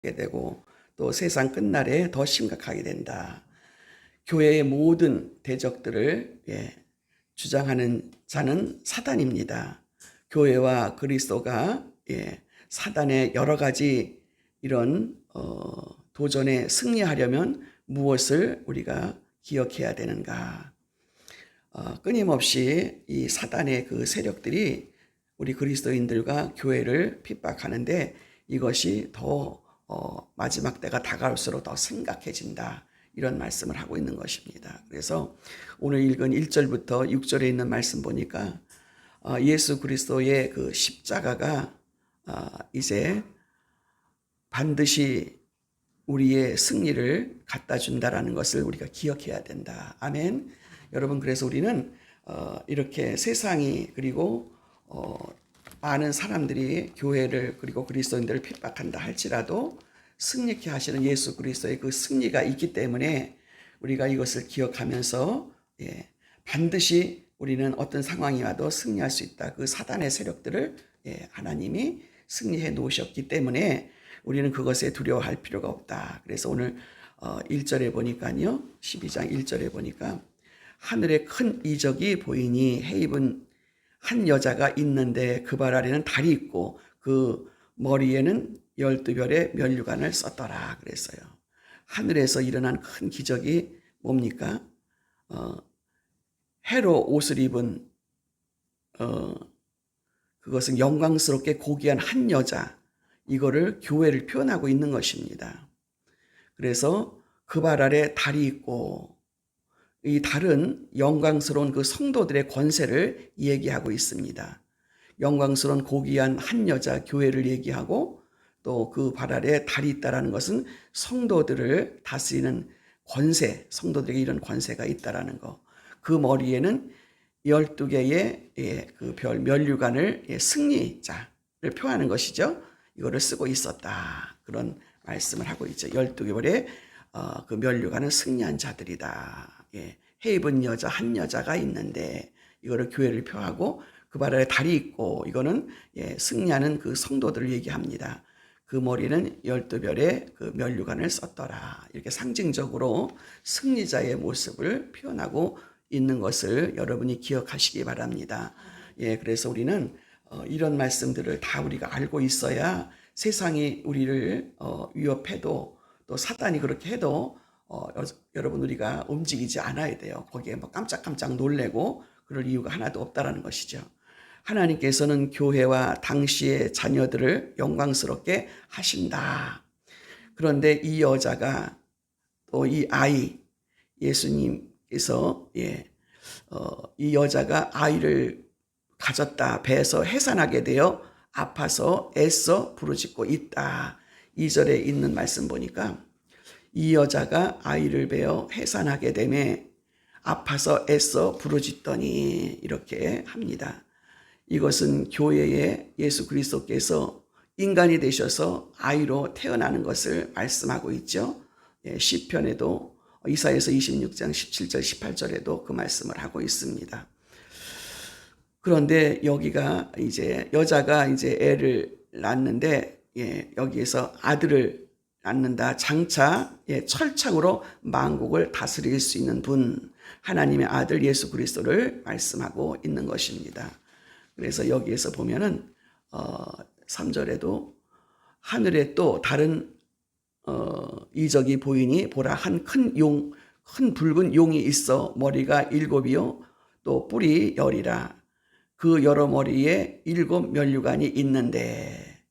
되고 또 세상 끝날에 더 심각하게 된다. 교회의 모든 대적들을 주장하는 자는 사단입니다. 교회와 그리스도가 사단의 여러 가지 이런 도전에 승리하려면 무엇을 우리가 기억해야 되는가? 끊임없이 이 사단의 그 세력들이 우리 그리스도인들과 교회를 핍박하는데 이것이 더 마지막 때가 다가올수록 더 심각해진다. 이런 말씀을 하고 있는 것입니다. 그래서 오늘 읽은 1절부터 6절에 있는 말씀 보니까 예수 그리스도의 그 십자가가 이제 반드시 우리의 승리를 갖다 준다라는 것을 우리가 기억해야 된다. 아멘. 여러분, 그래서 우리는 이렇게 세상이 그리고 많은 사람들이 교회를 그리고 그리스도인들을 핍박한다 할지라도 승리케 하시는 예수 그리스도의 그 승리가 있기 때문에 우리가 이것을 기억하면서 반드시 우리는 어떤 상황이 와도 승리할 수 있다. 그 사단의 세력들을 하나님이 승리해 놓으셨기 때문에 우리는 그것에 두려워할 필요가 없다. 그래서 오늘 1절에 보니까요. 12장 1절에 보니까 하늘에 큰 이적이 보이니 해 입은 한 여자가 있는데 그 발 아래는 달이 있고 그 머리에는 12별의 면류관을 썼더라 그랬어요. 하늘에서 일어난 큰 기적이 뭡니까? 해로 옷을 입은 그것은 영광스럽게 고귀한 한 여자, 이거를 교회를 표현하고 있는 것입니다. 그래서 그 발 아래 달이 있고 이 달은 영광스러운 그 성도들의 권세를 얘기하고 있습니다. 영광스러운 고귀한 한 여자 교회를 얘기하고 또 그 발 아래 달이 있다라는 것은 성도들을 다스리는 권세, 성도들에게 이런 권세가 있다라는 거. 그 머리에는 12개의 그 별 면류관을 승리자를 표하는 것이죠. 이거를 쓰고 있었다. 그런 말씀을 하고 있죠. 12개월의 그 면류관은 승리한 자들이다. 해 입은 여자 한 여자가 있는데 이거를 교회를 표하고 그 발 아래 달이 있고 이거는 승리하는 그 성도들을 얘기합니다. 그 머리는 12별의 그 면류관을 썼더라. 이렇게 상징적으로 승리자의 모습을 표현하고 있는 것을 여러분이 기억하시기 바랍니다. 그래서 우리는 이런 말씀들을 다 우리가 알고 있어야 세상이 우리를 위협해도 또 사단이 그렇게 해도 여러분 우리가 움직이지 않아야 돼요. 거기에 뭐 깜짝깜짝 놀래고 그럴 이유가 하나도 없다라는 것이죠. 하나님께서는 교회와 당시의 자녀들을 영광스럽게 하신다. 그런데 이 여자가 또 이 아이 예수님께서 이 여자가 아이를 가졌다. 배에서 해산하게 되어 아파서 애써 부르짖고 있다. 2절에 있는 말씀 보니까 이 여자가 아이를 베어 해산하게 되매 아파서 애써 부르짖더니 이렇게 합니다. 이것은 교회에 예수 그리스도께서 인간이 되셔서 아이로 태어나는 것을 말씀하고 있죠. 시편에도 이사야서 26장 17절 18절에도 그 말씀을 하고 있습니다. 그런데 여기가 이제 여자가 이제 애를 낳는데 여기에서 아들을 낳는다. 장차 철창으로 만국을 다스릴 수 있는 분 하나님의 아들 예수 그리스도를 말씀하고 있는 것입니다. 그래서 여기에서 보면은 3절에도 하늘에 또 다른 이적이 보이니 보라 한 큰 붉은 용이 있어 머리가 7이요 또 뿔이 10이라 그 여러 머리에 7 면류관이 있는데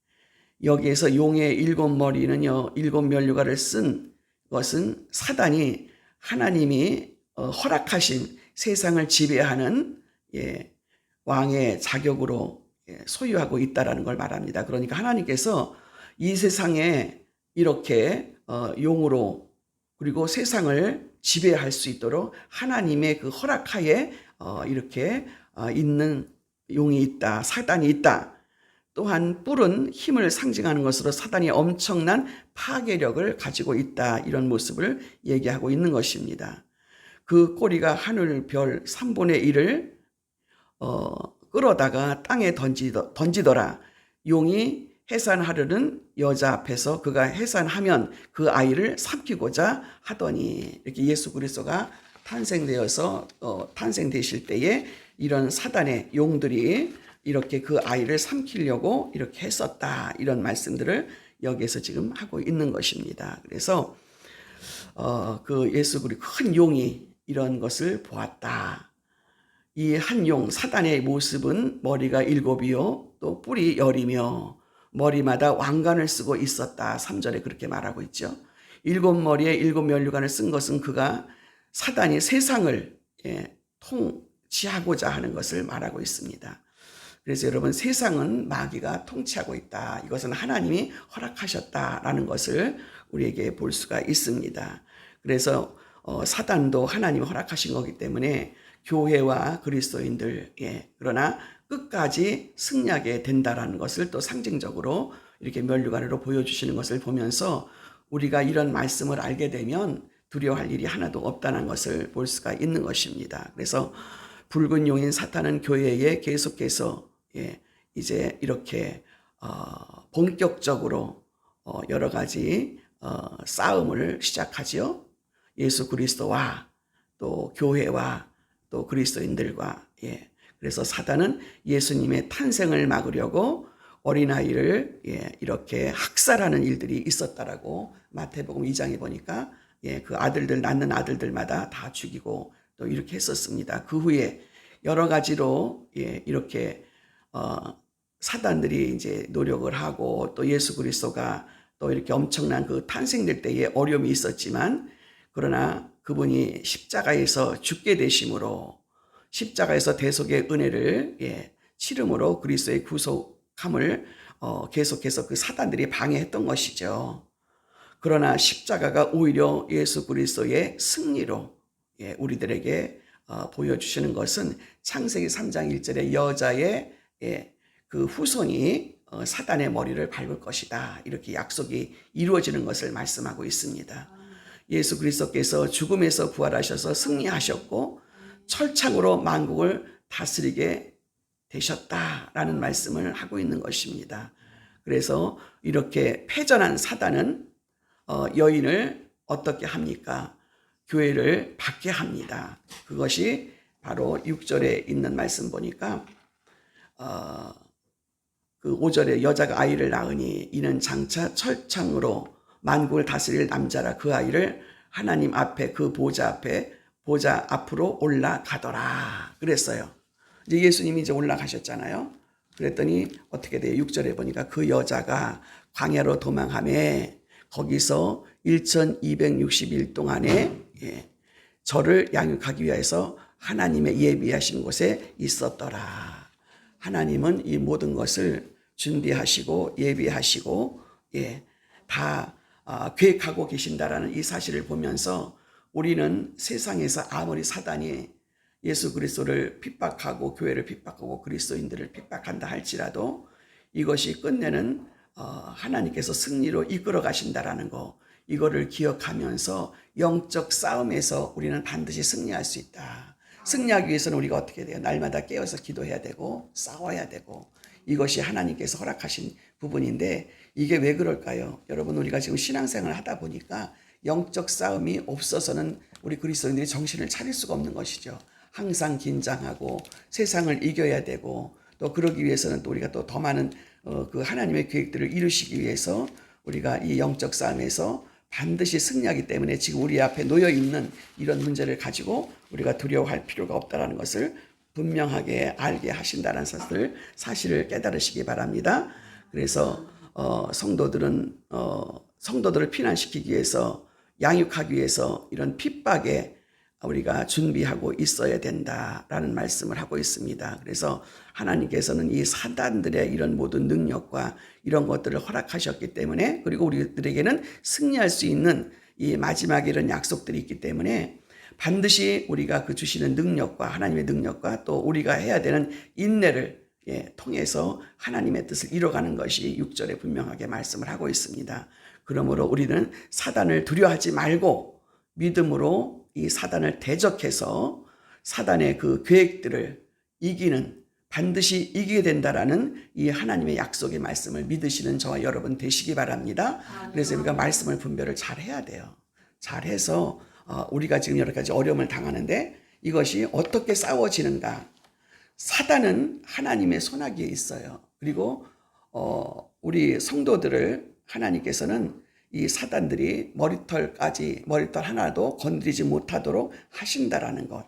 여기에서 용의 7 머리는요 7 면류관을 쓴 것은 사단이 하나님이 허락하신 세상을 지배하는 왕의 자격으로 소유하고 있다라는 걸 말합니다. 그러니까 하나님께서 이 세상에 이렇게 용으로 그리고 세상을 지배할 수 있도록 하나님의 그 허락하에 이렇게 있는 용이 있다. 사단이 있다. 또한 뿔은 힘을 상징하는 것으로 사단이 엄청난 파괴력을 가지고 있다. 이런 모습을 얘기하고 있는 것입니다. 그 꼬리가 하늘 별 3분의 1을 끌어다가 땅에 던지더라. 용이 해산하려는 여자 앞에서 그가 해산하면 그 아이를 삼키고자 하더니, 이렇게 예수 그리스도가 탄생되실 때에 이런 사단의 용들이 이렇게 그 아이를 삼키려고 이렇게 했었다, 이런 말씀들을 여기에서 지금 하고 있는 것입니다. 그래서 그 예수 그리스도 큰 용이 이런 것을 보았다. 이 한 용 사단의 모습은 머리가 7이요 또 뿔이 10이며 머리마다 왕관을 쓰고 있었다. 3절에 그렇게 말하고 있죠. 7머리에 7면류관을 쓴 것은 그가 사단이 세상을 통치하고자 하는 것을 말하고 있습니다. 그래서 여러분, 세상은 마귀가 통치하고 있다. 이것은 하나님이 허락하셨다라는 것을 우리에게 볼 수가 있습니다. 그래서 사단도 하나님이 허락하신 거기 때문에 교회와 그리스도인들, 그러나 끝까지 승리하게 된다라는 것을 또 상징적으로 이렇게 면류관으로 보여주시는 것을 보면서 우리가 이런 말씀을 알게 되면 두려워할 일이 하나도 없다는 것을 볼 수가 있는 것입니다. 그래서 붉은 용인 사탄은 교회에 계속해서 이제 이렇게 본격적으로 여러 가지 싸움을 시작하지요. 예수 그리스도와 또 교회와 또 그리스도인들과. 그래서 사단은 예수님의 탄생을 막으려고 어린아이를 이렇게 학살하는 일들이 있었다라고 마태복음 2장에 보니까 그 아들들, 낳는 아들들마다 다 죽이고 또 이렇게 했었습니다. 그 후에 여러 가지로 이렇게 사단들이 이제 노력을 하고 또 예수 그리스도가 또 이렇게 엄청난 그 탄생될 때에 어려움이 있었지만, 그러나 그분이 십자가에서 죽게 되심으로, 십자가에서 대속의 은혜를 치름으로 그리스도의 구속함을 계속해서 그 사단들이 방해했던 것이죠. 그러나 십자가가 오히려 예수 그리스도의 승리로 우리들에게 보여주시는 것은 창세기 3장 1절에 여자의 그 후손이 사단의 머리를 밟을 것이다, 이렇게 약속이 이루어지는 것을 말씀하고 있습니다. 예수 그리스도께서 죽음에서 부활하셔서 승리하셨고 철창으로 만국을 다스리게 되셨다라는 말씀을 하고 있는 것입니다. 그래서 이렇게 패전한 사단은 여인을 어떻게 합니까? 교회를 받게 합니다. 그것이 바로 6절에 있는 말씀 보니까 그 5절에 여자가 아이를 낳으니 이는 장차 철창으로 만국을 다스릴 남자라. 그 아이를 하나님 앞에 그 보좌 앞으로 올라가더라 그랬어요. 이제 예수님이 이제 올라가셨잖아요. 그랬더니 어떻게 돼요? 6절에 보니까 그 여자가 광야로 도망하며 거기서 1260일 동안에 저를 양육하기 위해서 하나님의 예비하신 곳에 있었더라. 하나님은 이 모든 것을 준비하시고 예비하시고 다 계획하고 계신다라는 이 사실을 보면서 우리는 세상에서 아무리 사단이 예수 그리스도를 핍박하고 교회를 핍박하고 그리스도인들을 핍박한다 할지라도 이것이 끝내는 하나님께서 승리로 이끌어 가신다라는 거, 이거를 기억하면서 영적 싸움에서 우리는 반드시 승리할 수 있다. 승리하기 위해서는 우리가 어떻게 돼요? 날마다 깨어서 기도해야 되고 싸워야 되고, 이것이 하나님께서 허락하신 부분인데 이게 왜 그럴까요? 여러분, 우리가 지금 신앙생활을 하다 보니까 영적 싸움이 없어서는 우리 그리스도인들이 정신을 차릴 수가 없는 것이죠. 항상 긴장하고 세상을 이겨야 되고, 또 그러기 위해서는 또 우리가 또 더 많은 그 하나님의 계획들을 이루시기 위해서 우리가 이 영적 싸움에서 반드시 승리하기 때문에 지금 우리 앞에 놓여 있는 이런 문제를 가지고 우리가 두려워할 필요가 없다는 것을 분명하게 알게 하신다는 사실을 깨달으시기 바랍니다. 그래서 성도들을 피난시키기 위해서, 양육하기 위해서 이런 핍박에 우리가 준비하고 있어야 된다라는 말씀을 하고 있습니다. 그래서 하나님께서는 이 사단들의 이런 모든 능력과 이런 것들을 허락하셨기 때문에, 그리고 우리들에게는 승리할 수 있는 이 마지막에 이런 약속들이 있기 때문에 반드시 우리가 그 주시는 능력과 하나님의 능력과 또 우리가 해야 되는 인내를 통해서 하나님의 뜻을 이뤄가는 것이 6절에 분명하게 말씀을 하고 있습니다. 그러므로 우리는 사단을 두려워하지 말고 믿음으로 이 사단을 대적해서 사단의 그 계획들을 이기는 반드시 이기게 된다라는 이 하나님의 약속의 말씀을 믿으시는 저와 여러분 되시기 바랍니다. 그래서 우리가 말씀을 분별을 잘 해야 돼요. 잘해서 우리가 지금 여러 가지 어려움을 당하는데 이것이 어떻게 싸워지는가. 사단은 하나님의 손아귀에 있어요. 그리고 우리 성도들을 하나님께서는 이 사단들이 머리털 하나도 건드리지 못하도록 하신다라는 것.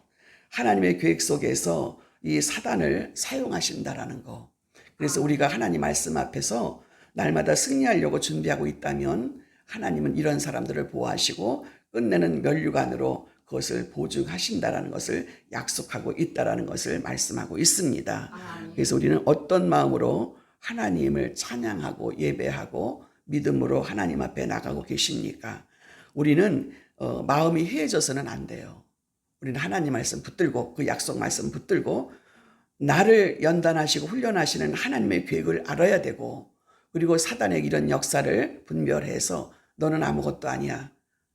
하나님의 계획 속에서 이 사단을 사용하신다라는 거. 그래서 우리가 하나님 말씀 앞에서 날마다 승리하려고 준비하고 있다면 하나님은 이런 사람들을 보호하시고 끝내는 면류관으로 그것을 보증하신다라는 것을 약속하고 있다라는 것을 말씀하고 있습니다. 그래서 우리는 어떤 마음으로 하나님을 찬양하고 예배하고 믿음으로 하나님 앞에 나가고 계십니까? 우리는 마음이 해해져서는 안 돼요. 우리는 하나님 말씀 붙들고 그 약속 말씀 붙들고 나를 연단하시고 훈련하시는 하나님의 계획을 알아야 되고 그리고 사단의 이런 역사를 분별해서 너는 아무것도 아니야.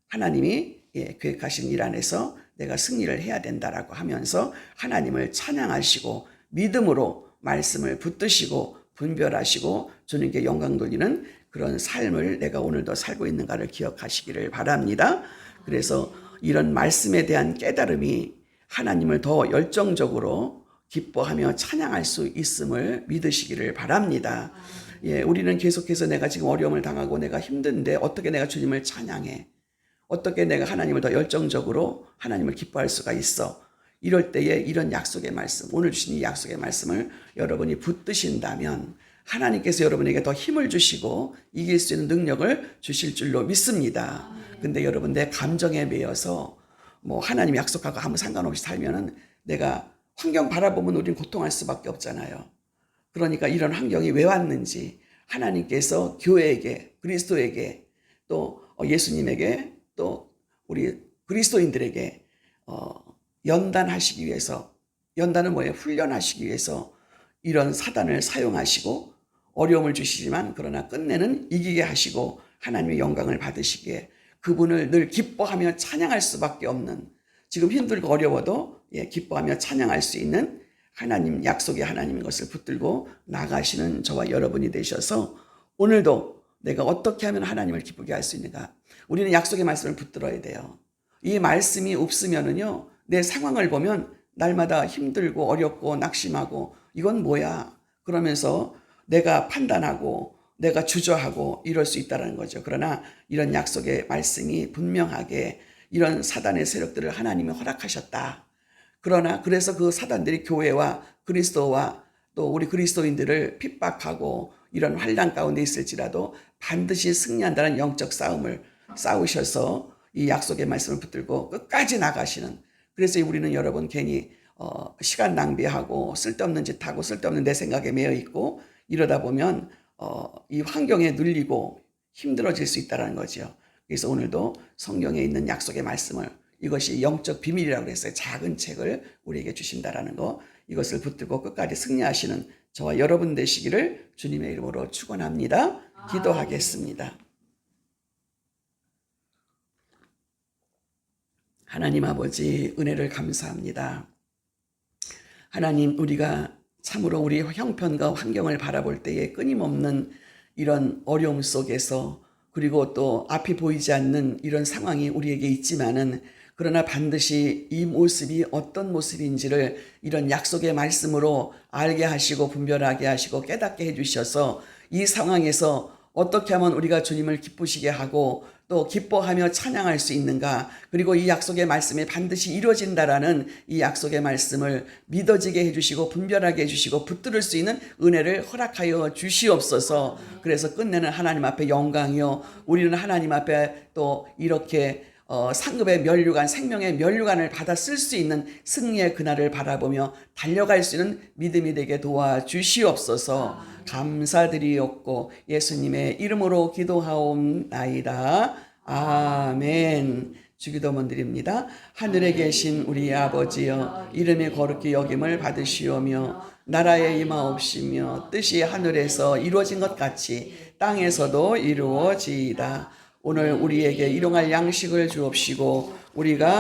하나님이 계획하신 일 안에서 내가 승리를 해야 된다라고 하면서 하나님을 찬양하시고 믿음으로 말씀을 붙드시고 분별하시고 주님께 영광 돌리는 그런 삶을 내가 오늘도 살고 있는가를 기억하시기를 바랍니다. 그래서 이런 말씀에 대한 깨달음이 하나님을 더 열정적으로 기뻐하며 찬양할 수 있음을 믿으시기를 바랍니다. 우리는 계속해서 내가 지금 어려움을 당하고 내가 힘든데 어떻게 내가 주님을 찬양해? 어떻게 내가 하나님을 더 열정적으로 하나님을 기뻐할 수가 있어? 이럴 때에 이런 약속의 말씀, 오늘 주신 이 약속의 말씀을 여러분이 붙드신다면 하나님께서 여러분에게 더 힘을 주시고 이길 수 있는 능력을 주실 줄로 믿습니다. 근데 여러분 내 감정에 매여서 하나님 약속하고 아무 상관없이 살면은 내가 환경 바라보면 우리는 고통할 수밖에 없잖아요. 그러니까 이런 환경이 왜 왔는지 하나님께서 교회에게 그리스도에게 또 예수님에게 또 우리 그리스도인들에게 연단하시기 위해서 연단은 뭐예요? 훈련하시기 위해서 이런 사단을 사용하시고 어려움을 주시지만 그러나 끝내는 이기게 하시고 하나님의 영광을 받으시기에 그분을 늘 기뻐하며 찬양할 수밖에 없는 지금 힘들고 어려워도 기뻐하며 찬양할 수 있는 하나님 약속의 하나님인 것을 붙들고 나가시는 저와 여러분이 되셔서 오늘도 내가 어떻게 하면 하나님을 기쁘게 할 수 있는가. 우리는 약속의 말씀을 붙들어야 돼요. 이 말씀이 없으면은요 내 상황을 보면 날마다 힘들고 어렵고 낙심하고 이건 뭐야 그러면서 내가 판단하고 내가 주저하고 이럴 수 있다는 거죠. 그러나 이런 약속의 말씀이 분명하게 이런 사단의 세력들을 하나님이 허락하셨다. 그러나 그래서 그 사단들이 교회와 그리스도와 또 우리 그리스도인들을 핍박하고 이런 환난 가운데 있을지라도 반드시 승리한다는 영적 싸움을 싸우셔서 이 약속의 말씀을 붙들고 끝까지 나가시는 그래서 우리는 여러분 괜히 시간 낭비하고 쓸데없는 짓 하고 쓸데없는 내 생각에 매여 있고 이러다 보면 이 환경에 눌리고 힘들어질 수 있다는 거죠. 그래서 오늘도 성경에 있는 약속의 말씀을 이것이 영적 비밀이라고 했어요. 작은 책을 우리에게 주신다라는 거 이것을 붙들고 끝까지 승리하시는 저와 여러분 되시기를 주님의 이름으로 축원합니다. 기도하겠습니다. 하나님 아버지 은혜를 감사합니다. 하나님 우리가 참으로 우리 형편과 환경을 바라볼 때에 끊임없는 이런 어려움 속에서 그리고 또 앞이 보이지 않는 이런 상황이 우리에게 있지만은 그러나 반드시 이 모습이 어떤 모습인지를 이런 약속의 말씀으로 알게 하시고 분별하게 하시고 깨닫게 해주셔서 이 상황에서 어떻게 하면 우리가 주님을 기쁘시게 하고 또 기뻐하며 찬양할 수 있는가 그리고 이 약속의 말씀이 반드시 이루어진다라는 이 약속의 말씀을 믿어지게 해주시고 분별하게 해주시고 붙들을 수 있는 은혜를 허락하여 주시옵소서. 그래서 끝내는 하나님 앞에 영광이요 우리는 하나님 앞에 또 이렇게 상급의 면류관 생명의 면류관을 받아 쓸 수 있는 승리의 그날을 바라보며 달려갈 수 있는 믿음이 되게 도와주시옵소서. 감사드리옵고 예수님의 이름으로 기도하옵나이다. 아멘. 주기도문 드립니다. 하늘에 계신 우리 아버지여 이름이 거룩히 여김을 받으시오며 나라에 임하옵시며 뜻이 하늘에서 이루어진 것 같이 땅에서도 이루어지이다. 오늘 우리에게 일용할 양식을 주옵시고 우리가